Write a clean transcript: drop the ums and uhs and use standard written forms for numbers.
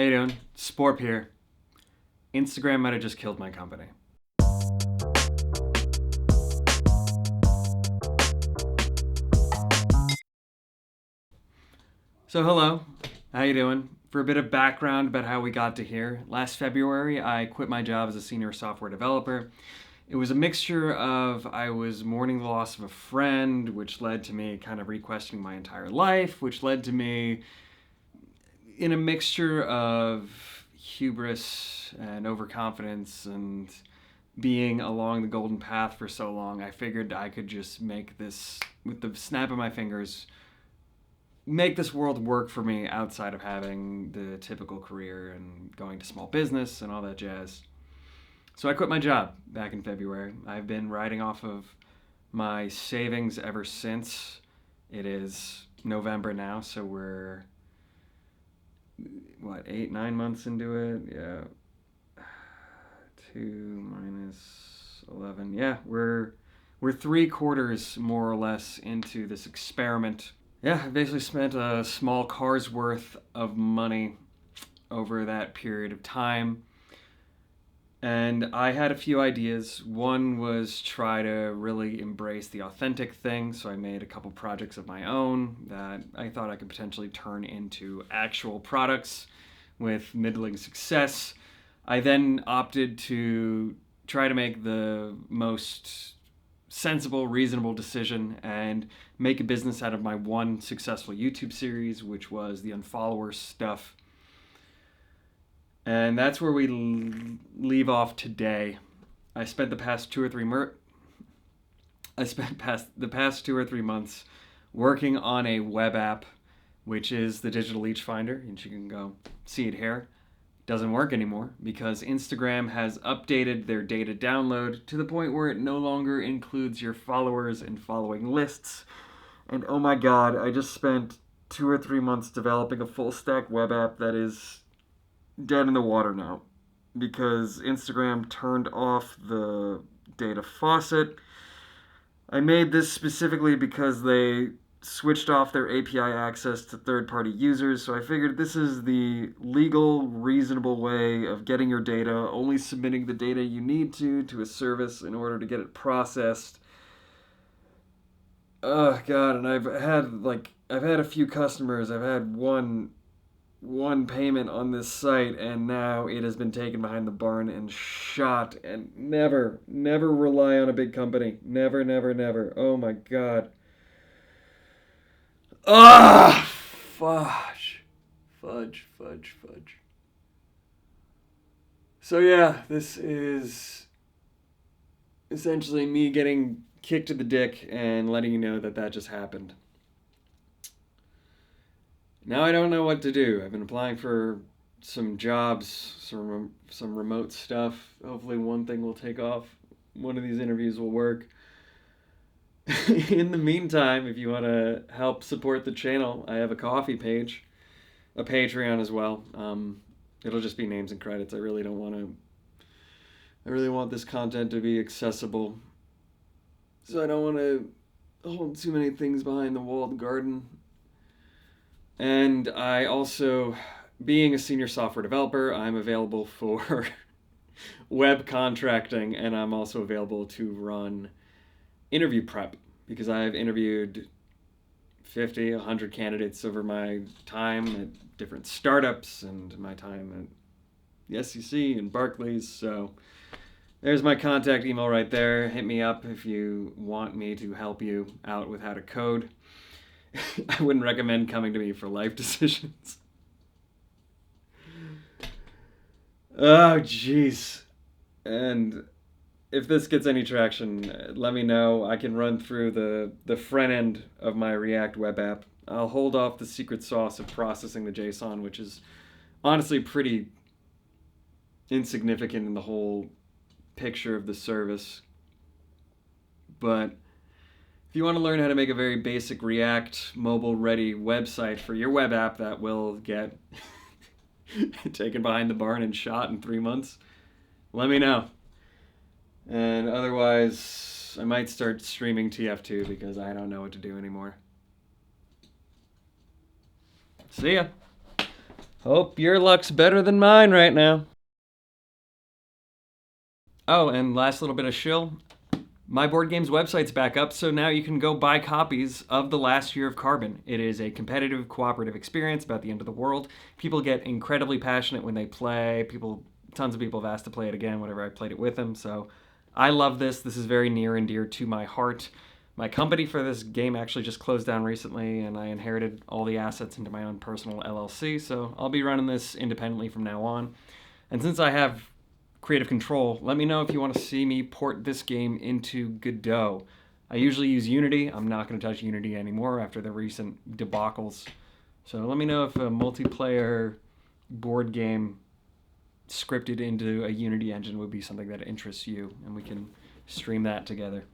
How you doing? Sporp here. Instagram might have just killed my company. So hello, how you doing? For a bit of background about how we got to here, last February I quit my job as a senior software developer. It was a mixture of I was mourning the loss of a friend, which led to me kind of re-questioning my entire life, which led to me in a mixture of hubris and overconfidence and being along the golden path for so long, I figured I could just make this, with the snap of my fingers, make this world work for me outside of having the typical career and going to small business and all that jazz. So I quit my job back in February. I've been riding off of my savings ever since. It is November now, so we're, 8, 9 months into it? Yeah. 2 minus 11. Yeah, we're 3/4 more or less into this experiment. Yeah, I basically spent a small car's worth of money over that period of time. And I had a few ideas. One was try to really embrace the authentic thing, so I made a couple projects of my own that I thought I could potentially turn into actual products with middling success. I then opted to try to make the most sensible, reasonable decision and make a business out of my one successful YouTube series, which was the unfollowers stuff. And that's where we leave off today. I spent the past 2 or 3 months working on a web app, which is the Digital Leech Finder, and you can go see it here. Doesn't work anymore because Instagram has updated their data download to the point where it no longer includes your followers and following lists. And oh my god, I just spent 2 or 3 months developing a full stack web app that is dead in the water now because Instagram turned off the data faucet. I made this specifically because they switched off their API access to third-party users, so I figured this is the legal, reasonable way of getting your data, only submitting the data you need to a service in order to get it processed. Oh god, and I've had a few customers. I've had one payment on this site, and now it has been taken behind the barn and shot. And never rely on a big company. Never. Oh my god. Ah, fudge. So yeah, this is essentially me getting kicked to the dick and letting you know that just happened. Now I don't know what to do. I've been applying for some jobs, some remote stuff. Hopefully one thing will take off. One of these interviews will work. In the meantime, if you want to help support the channel, I have a Ko-fi page, a Patreon as well. It'll just be names and credits. I really want this content to be accessible, so I don't want to hold too many things behind the walled garden. And I also, being a senior software developer, I'm available for web contracting, and I'm also available to run interview prep because I've interviewed 50, 100 candidates over my time at different startups and my time at the SEC and Barclays. So there's my contact email right there. Hit me up if you want me to help you out with how to code. I wouldn't recommend coming to me for life decisions. Oh, jeez. And if this gets any traction, let me know. I can run through the front end of my React web app. I'll hold off the secret sauce of processing the JSON, which is honestly pretty insignificant in the whole picture of the service. But if you want to learn how to make a very basic React mobile-ready website for your web app that will get taken behind the barn and shot in 3 months, let me know. And otherwise, I might start streaming TF2 because I don't know what to do anymore. See ya! Hope your luck's better than mine right now. Oh, and last little bit of shill. My Board Games website's back up, so now you can go buy copies of The Last Year of Carbon. It is a competitive, cooperative experience about the end of the world. People get incredibly passionate when they play. Tons of people have asked to play it again whenever I played it with them. So I love this. This is very near and dear to my heart. My company for this game actually just closed down recently, and I inherited all the assets into my own personal LLC. So I'll be running this independently from now on. And since I have creative control, let me know if you want to see me port this game into Godot. I usually use Unity. I'm not going to touch Unity anymore after the recent debacles. So let me know if a multiplayer board game scripted into a Unity engine would be something that interests you, and we can stream that together.